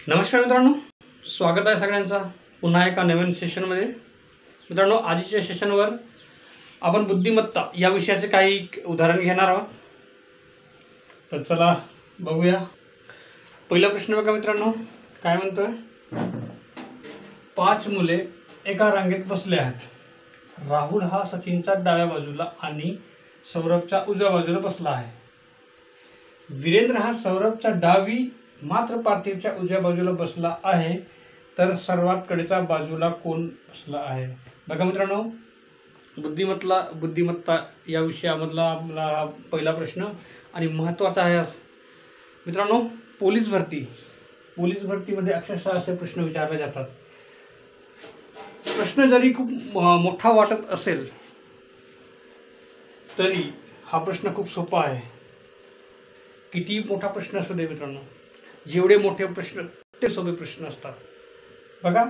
नमस्कार मित्रांनो, स्वागत आहे सगळ्यांचा पुन्हा एका नवीन सेशनमध्ये। मित्रांनो, आजच्या सेशनवर आपण बुद्धिमत्ता या विषयाचे काही उदाहरण घेणार आहोत। तर चला बघूया। पहिला प्रश्न बघा मित्रांनो, काय म्हणतोय? 5 मुले एका रांगेत बसले आहेत। राहुल हा सचिनच्या डाव्या बाजूला आणि सौरभच्या उजव्या बाजूला बसला आहे। वीरेंद्र हा सौरभच्या डावी मात्र पार्थिवच्या उजव्या बाजूला बसला आहे, तर सर्वात कडेच्या बाजूला कोण बसला आहे? बघा मित्रांनो, बुद्धिमत्ता या विषयामधला आपला पहिला प्रश्न आणि महत्त्वाचा आहे मित्रांनो। पोलीस भरतीमध्ये अक्षरशः असे प्रश्न विचारले जातात। प्रश्न जरी खूप मोठा वाटत असेल तरी हा प्रश्न खूप सोपा आहे। किती मोठा प्रश्न असू दे मित्रांनो, जेवढे मोठे प्रश्न ते सोपे प्रश्न असतात। बघा,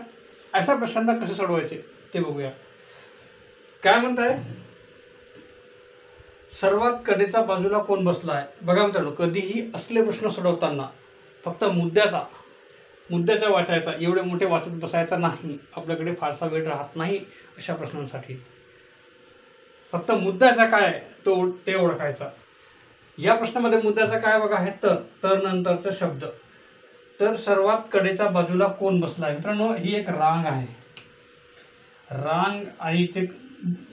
अशा प्रश्नांना कसे सोडवायचे ते बघूया। काय म्हणताय? सर्वात कडेच्या बाजूला कोण बसला आहे? बघा मित्रांनो, कधीही असले प्रश्न सोडवताना फक्त मुद्द्याचा वाचायचा, एवढे मोठे वाचत बसायचा नाही। आपल्याकडे फारसा वेळ राहत नाही अशा प्रश्नांसाठी। फक्त मुद्द्याचा काय ते ओळखायचा। या प्रश्नामध्ये मुद्द्याचा काय बघा आहे, तर नंतरचा शब्द। तर सर्वात कडेच्या बाजूला कोण बसला आहे? मित्रांनो, ही एक रांग आहे। रांग आणि ते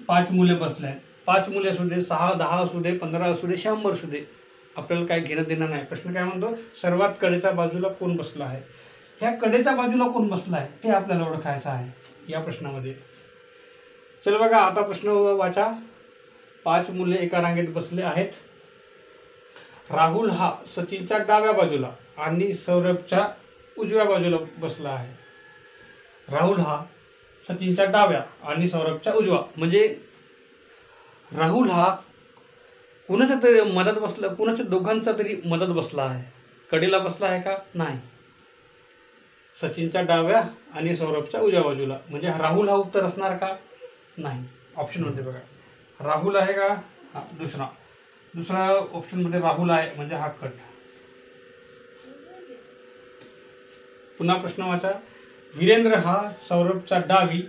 5 मुले बसले आहेत। 5 मुले असू दे, 6, 10 असू दे, 15 असू दे, 100 असू दे, आपल्याला काय घेणं देणं नाही। प्रश्न काय म्हणतो? सर्वात कडेच्या बाजूला कोण बसला आहे? ह्या कडेच्या बाजूला कोण बसला आहे ते आपल्याला ओळखायचं आहे या प्रश्नामध्ये। चल बघा, आता प्रश्न वाचा। 5 मुले एका रांगेत बसले आहेत। राहुल हा सचिनच्या डाव्या बाजूला आणि सौरभच्या उजव्या बाजूला बसला आहे। राहुल हा सचिनच्या डाव्या आणि सौरभच्या उजवा, म्हणजे राहुल हा कुणाच्या तरी मदत बसला, कुणाच्या दोघांचा तरी मदत बसला आहे। कडेला बसला आहे का? नाही। सचिनच्या डाव्या आणि सौरभच्या उजव्या बाजूला, म्हणजे राहुल हा उत्तर असणार का? नाही। ऑप्शन मध्ये बघा, राहुल आहे का? हा, दुसरा ऑप्शन मध्ये राहुल आहे, म्हणजे हा कट। पुन्हा प्रश्न वाचा। वीरेंद्र हा सौरभच्या डावी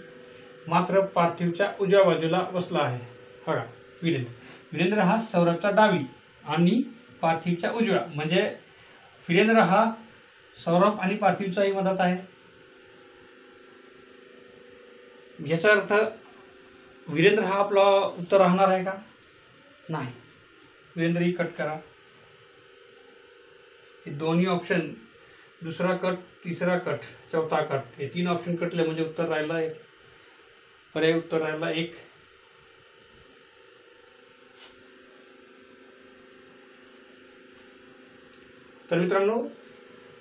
मात्र पार्थिवच्या उजव्या बाजूला बसला आहे। बघा, वीरेंद्र हा सौरभच्या डावी आणि पार्थिवच्या उजव्या, म्हणजे वीरेंद्र हा सौरभ आणि पार्थिवचाही मदत आहे। याचा अर्थ वीरेंद्र हा आपला उत्तर राहणार आहे का? नाही। वीरेंद्र ही कट करा। हे दोन्ही ऑप्शन, दुसरा कट, तिसरा कट, चौथा कट, हे 3 ऑप्शन कटले, म्हणजे उत्तर राहिला एक, पर्याय उत्तर राहिला एक। तर मित्रांनो,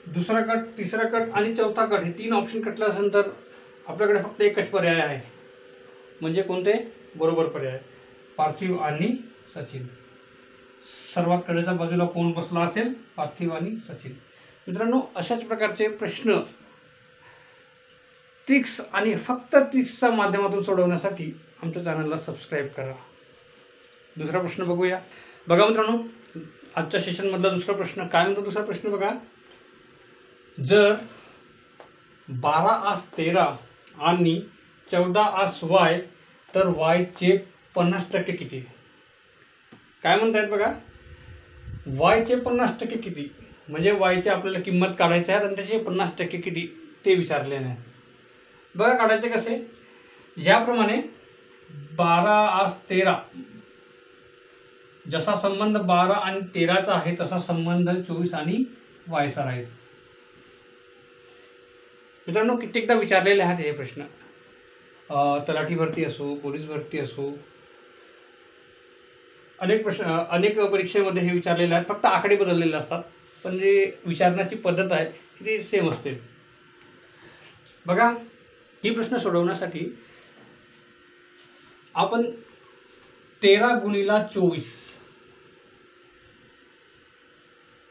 दुसरा कट, तिसरा कट आणि चौथा कट, हे 3 ऑप्शन कटल्यानंतर आपल्याकडे फक्त एकच पर्याय आहे, म्हणजे कोणते? बरोबर पर्याय, पार्थिव आणि सचिन। सर्वात कडेच्या बाजूला कोण बसला असेल? पार्थिव आणि सचिन। मित्रांनो, अशाच प्रकारचे प्रश्न ट्रिक्स आणि फक्त ट्रिक्सच्या माध्यमातून सोडवण्यासाठी आमच्या चॅनलला सबस्क्राईब करा। दुसरा प्रश्न बघूया। बघा मित्रांनो, आजच्या सेशनमधला दुसरा प्रश्न काय म्हणतो? दुसरा प्रश्न बघा, जर 12 + 13 आणि 14 + y, तर y चे 50% किती? काय म्हणतायत बघा, y चे 50% किती, म्हणजे y ची आपल्याला किंमत काढायची आहे आणि त्याचे 50% किती ते विचारले आहे। बघा, काढायचे कसे? ज्याप्रमाणे 12 + 13, जसा संबंध 12 आणि 13चा आहे तसा संबंध 24 आणि y चा आहे। मित्रांनो, कित्येकदा विचारलेले आहेत हे प्रश्न। तलाठी भरती असो, पोलीस भरती असो, अनेक परीक्षेमध्ये हे विचारलेले आहेत। फक्त आकडे बदललेले असतात, पण जे विचारण्याची पद्धत आहे ती सेम असते। बघा, ही प्रश्न सोडवण्यासाठी आपण 13 × 24,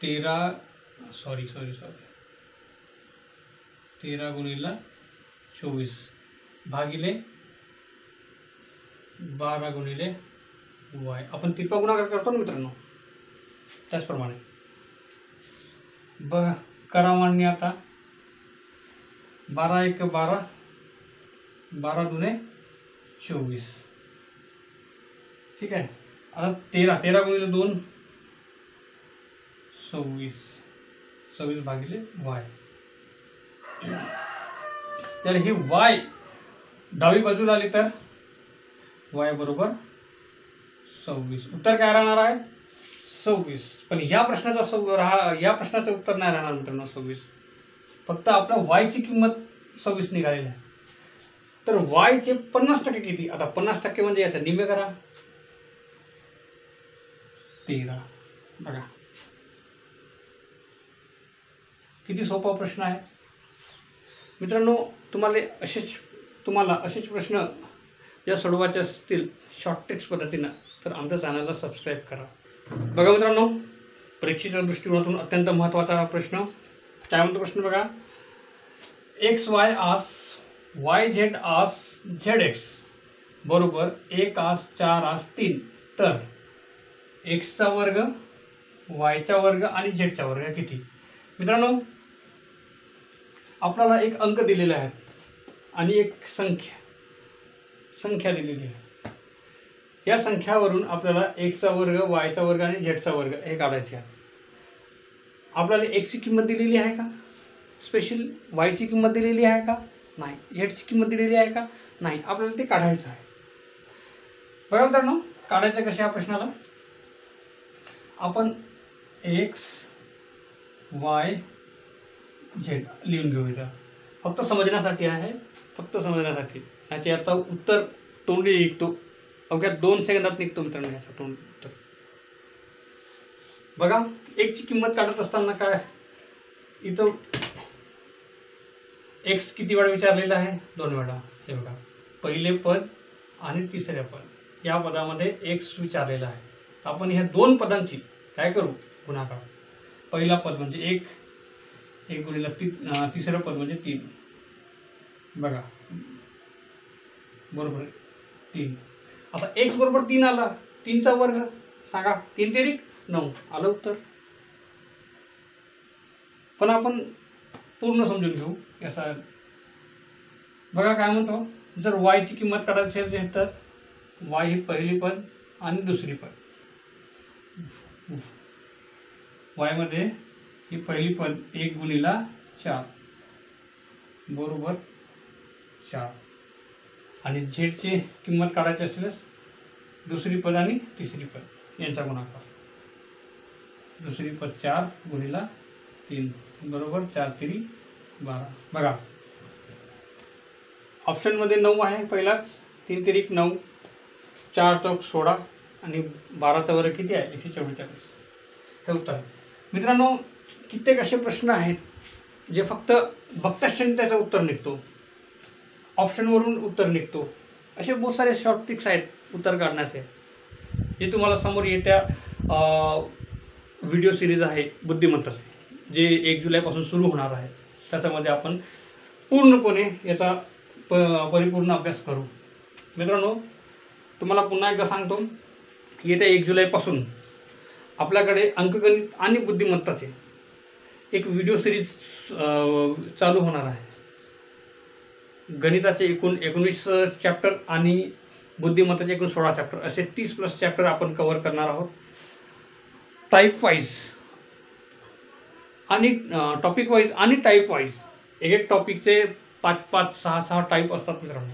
13 × 24 भागिले 12 × y, आपण तिरपा गुणाकार करतो ना मित्रांनो, त्याचप्रमाणे बघा, करा मांडणी। आता 12 एक 12, 12 दुने 24. ठीक आहे. आता 13, 13 गुणिले 2 26, 26 भागिले y. तर ही y डावी बाजूला आली तर y बरोबर 26. उत्तर काय राहणार आहे? 26. पण या प्रश्नाचं उत्तर नाही राहणार मित्रांनो 26. फक्त आपल्या y ची किंमत 26 निघालेली आहे. तर y चे 50% किती? आता 50% म्हणजे याचा निम्मे करा, 13. बघा किती सोपा प्रश्न आहे मित्रांनो. तुम्हाला असेच प्रश्न जर सोडवायचे असतील शॉर्ट ट्रिक्स पद्धतीनं तर आमच्या चॅनलला सबस्क्राईब करा. बघा मित्रांनो, परीक्षेच्या दृष्टिकोनातून अत्यंत महत्त्वाचा हा प्रश्न. काय म्हणतो प्रश्न बघा. एक्स वाय आस वाय झेड आस झेड एक्स बरोबर 1 आस 4 आस 3. तर एक्सचा वर्ग, वायचा वर्ग आणि झेडचा वर्ग किती? मित्रांनो, आपल्याला एक अंक दिलेले आहेत आणि एक संख्या दिलेली आहे. या संख्यावरून आपल्याला एक्सचा वर्ग, वायचा वर्ग आणि झेडचा वर्ग हे काढायचे आहे. आपल्याला एक्सची किंमत दिलेली आहे का? स्पेशल वायची किंमत दिलेली आहे का? नाही. झेडची किंमत दिलेली आहे का? नाही. आपल्याला ते काढायचं आहे. बघा मित्रांनो, काढायचं कशा या प्रश्नाला. आपण एक्स वाय झेड लिहून घेऊया. फक्त समजण्यासाठी आहे, फक्त समजण्यासाठी. याचे आता उत्तर तोंडी निघतो, अवघ्या 2 सेकंदात निघतो मित्रांनो याचा तोंडी उत्तर. बघा, एक्सची किंमत काढत असताना काय इथं एक्स किती वेळा विचारलेला आहे? 2 वेळा. हे बघा, पहिले पद आणि तिसऱ्या पद या पदामध्ये एक्स विचारलेला आहे. आपण ह्या 2 पदांची काय करू? गुणाकार. पहिला पद म्हणजे 1, 1 गुणिले 3, तिसरं पद म्हणजे 3. बघा बरोबर 3. आता एक्स बरोबर 3 आला, 3चा वर्ग सांगा. 3 तेरीक 9 आलं उत्तर. पण आपण पूर्ण समजून घेऊ याचा. बघा काय म्हणतो, जर वायची किंमत काढायची असेल तर वाय ही पहिली पद आणि दुसरी पद. वायमध्ये ही पहिली पद 1 गुणिला 4 बरोबर 4. आणि झेडची किंमत काढायची असल्यास दुसरी पद आणि तिसरी पद यांचा गुणाकार. दुसरी पद 4 गुणिला 3 बरोबर 4 3 12. बघा ऑप्शनमध्ये 9 आहे पहिलाच. 3 3 9, 4 चौक 16 आणि 12चा वर्ग किती आहे? 144. हे उत्तर. मित्रांनो, कित्येक असे प्रश्न आहेत जे फक्त बघता क्षणी त्याचं उत्तर निघतो, ऑप्शनवरून उत्तर निघतो. असे बहुत सारे शॉर्ट ट्रिक्स आहेत उत्तर काढण्याचे, जे तुम्हाला समोर येत्या व्हिडिओ सिरीज आहे बुद्धिमत्ताचे, जे 1 जुलैपासून सुरू होणार आहे. त्याच्यामध्ये आपण पूर्णपणे याचा परिपूर्ण अभ्यास करू. मित्रांनो, तुम्हाला पुन्हा एकदा सांगतो, येत्या 1 जुलैपासून आपल्याकडे अंकगणित आणि बुद्धिमत्ताचे एक व्हिडिओ सिरीज चालू होणार आहे. गणिताचे एकूण 19 चॅप्टर आणि बुद्धिमत्ताचे एकूण 16 चॅप्टर असे 30+ चॅप्टर आपण कव्हर करणार आहोत. टाईप वाईज आणि टॉपिक वाईज आणि टाईप वाईज. एक टॉपिकचे 5-5, 6-6 टाईप असतात मित्रांनो.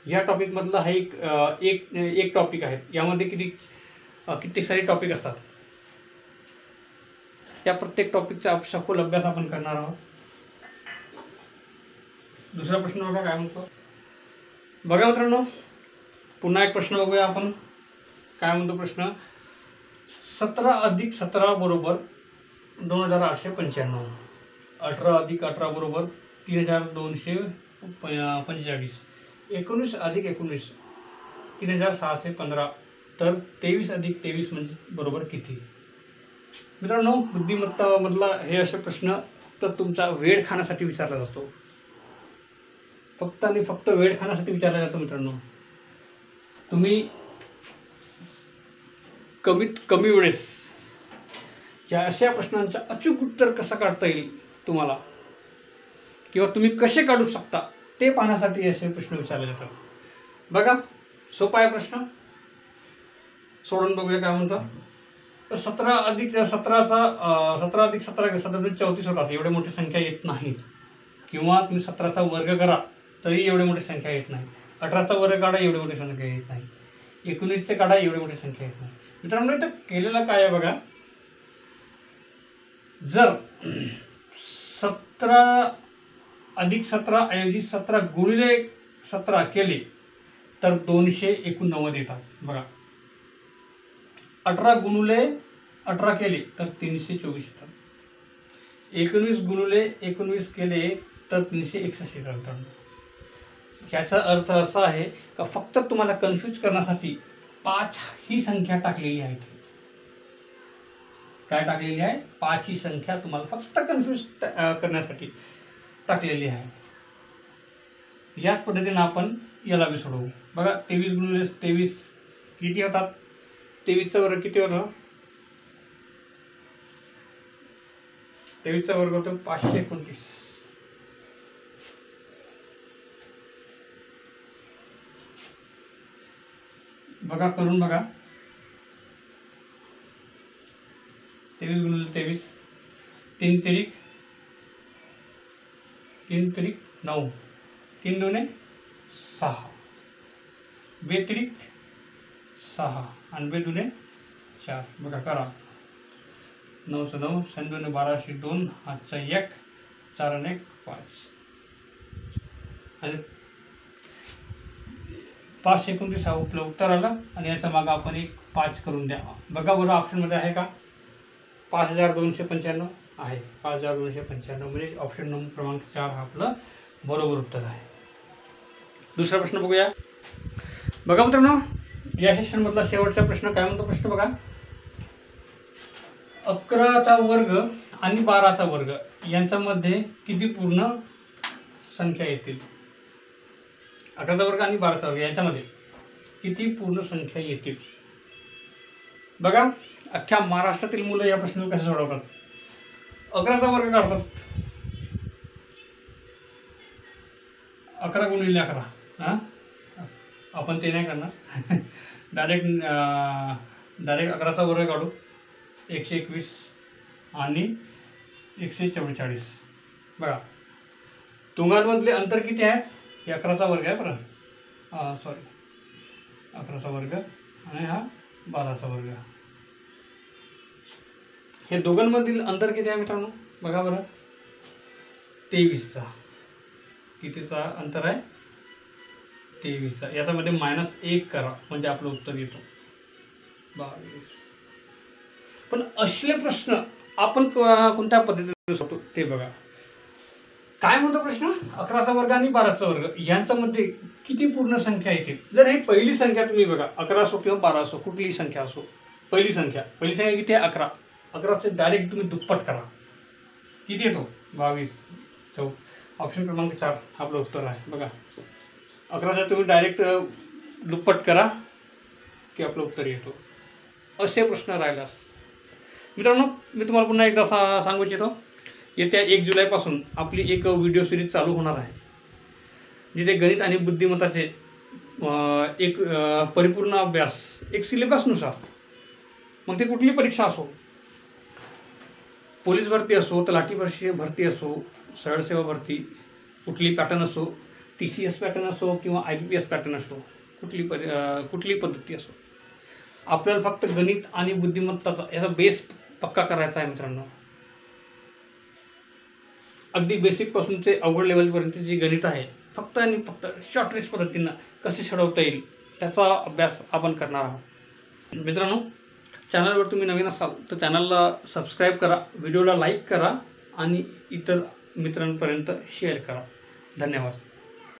ह्या टॉपिकमधला हा एक टॉपिक आहे. यामध्ये किती सारे टॉपिक असतात. त्या प्रत्येक टॉपिकचा सखोल अभ्यास आपण करणार आहोत. दुसरा प्रश्न बघा काय म्हणतो. बघा मित्रांनो, पुन्हा एक प्रश्न बघूया आपण. काय म्हणतो प्रश्न. 17 + 17 बरोबर 2895. 18 + 18 बरोबर 3245. 19 + 19 3615. तर 23 + 23 म्हणजे बरोबर किती? मित्रांनो, बुद्धिमत्तामधला हे असे प्रश्न तर तुमचा वेळ खाण्यासाठी विचारला जातो. फक्त आणि फक्त वेळ खाण्यासाठी विचारला जातो मित्रांनो. तुम्ही कमीत कमी वेळेस या अशा प्रश्नांचा अचूक उत्तर कसं काढता येईल तुम्हाला किंवा तुम्ही कसे काढू शकता ते पाहण्यासाठी असे प्रश्न विचारले जातात. बघा, सोपा आहे प्रश्न, सोडून बघूया काय म्हणतो. 17 अधिक 17 34 होतात, एवढे मोठी संख्या येत नाहीत. किंवा तुम्ही 17चा वर्ग करा तरी एवढी मोठी संख्या येत नाही. 18चा वर्ग काढा एवढी मोठी संख्या येत नाही. 19चे काढा एवढी मोठी संख्या येत नाही. मित्रांनो, इथं केलेलं काय आहे बघा, जर 17 अधिक 17 ऐवजी 17 गुणिले 17 केले तर 289 येतात. बघा, 18 गुणिले 18 केले तर 324 येतात. 19 गुणिले 19 केले तर 361 येतात. याचा अर्थ असा आहे का फक्त तुम्हाला कन्फ्यूज करण्यासाठी 5 ही संख्या टाकलेली आहे. काय टाकलेली आहे? 5 ही संख्या तुम्हाला फक्त कन्फ्यूज करण्यासाठी टाकलेली आहे. याच पद्धतीने आपण याला बी सोडवू. बघा, 23 गुणिले 23 किती होतात? 23चा वर्ग किती होतो? 23चा वर्ग होतो 529. बघा, करून बघा. 23 गुणिले 23, 3 त्रिक 9, 3 दुने 6, 2 त्रिक 6 आणि 2 दुने 4. बघा, करा. 9चं 9, 6 दुने 12, 2, हातचा 1, 4 आणि 1 5 आणि 529 हा आपलं उत्तर आलं. आणि याच्या मागं आपण एक 5 करून द्या. बघा बरं, ऑप्शनमध्ये आहे का? 5295 आहे. 5295 म्हणजे ऑप्शन नंबर क्रमांक 4 हा आपलं बरोबर उत्तर आहे. दुसरा प्रश्न बघूया. बघा मित्रांनो, या सेशन मधला शेवटचा प्रश्न काय म्हणतो? प्रश्न बघा, 11चा वर्ग आणि 12चा वर्ग यांच्यामध्ये किती पूर्ण संख्या येतील? 11चा वर्ग आणि 12चा वर्ग यांच्यामध्ये किती पूर्ण संख्या येतील? बघा, अख्ख्या महाराष्ट्रातील मुलं या प्रश्नाला कसे सोडवतात? 11चा वर्ग काढतात, 11 गुणिले 11. हां, आपण ते नाही करणार. डायरेक्ट 11चा वर्ग काढू. 121 आणि 144. बघा, दोघांमधले अंतर किती आहे? हे 11चा वर्ग आहे बरं, सॉरी, 11चा वर्ग आणि हा 12चा वर्ग. हे दोघांमधील अंतर किती आहे मित्रांनो? बघा बरं, 23चा. कितीचा अंतर आहे? 23चा. याच्यामध्ये -1 करा म्हणजे आपलं उत्तर येतो 22. पण असले प्रश्न आपण कोणत्या पद्धतीने सोडवतो ते बघा. काय म्हणतो प्रश्न? 11चा वर्ग आणि 12चा वर्ग यांच्यामध्ये किती पूर्ण संख्या येतील? जर ही पहिली संख्या तुम्ही बघा, 11 असो किंवा 12 असो, कुठलीही संख्या असो, पहिली संख्या किती आहे? 11. 11चे डायरेक्ट तुम्ही दुप्पट करा. किती येतो? 22. ऑप्शन क्रमांक 4 आपलं उत्तर आहे. बघा, 11चा तुम्ही डायरेक्ट दुप्पट करा की आपलं उत्तर येतो. असे प्रश्न राहिल्यास मित्रांनो, मी तुम्हाला पुन्हा एकदा सांगू इच्छितो, येत्या 1 जुलैपासून आपली एक व्हिडिओ सिरीज चालू होणार आहे, जिथे गणित आणि बुद्धिमत्ताचे एक परिपूर्ण अभ्यास, एक सिलेबसनुसार, मग ते कुठली परीक्षा असो, पोलीस भरती असो, तलाठी भरती असो, सरळ सेवा भरती, कुठली पॅटर्न असो, TCS पॅटर्न असो किंवा IBPS पॅटर्न असो, कुठली पद्धती असो, आपल्याला फक्त गणित आणि बुद्धिमत्ताचा याचा बेस पक्का करायचा आहे मित्रांनो. अगदी बेसिकपासून ते अवघड लेवलपर्यंत जी गणित आहे, फक्त आणि फक्त शॉर्ट ट्रिक्स पद्धतीनं कसे सोडवता येईल त्याचा अभ्यास आपण करणार आहोत. मित्रांनो, चॅनलवर तुम्ही नवीन असाल तर चॅनलला सबस्क्राईब करा, व्हिडिओला लाईक करा आणि इतर मित्रांपर्यंत शेअर करा. धन्यवाद.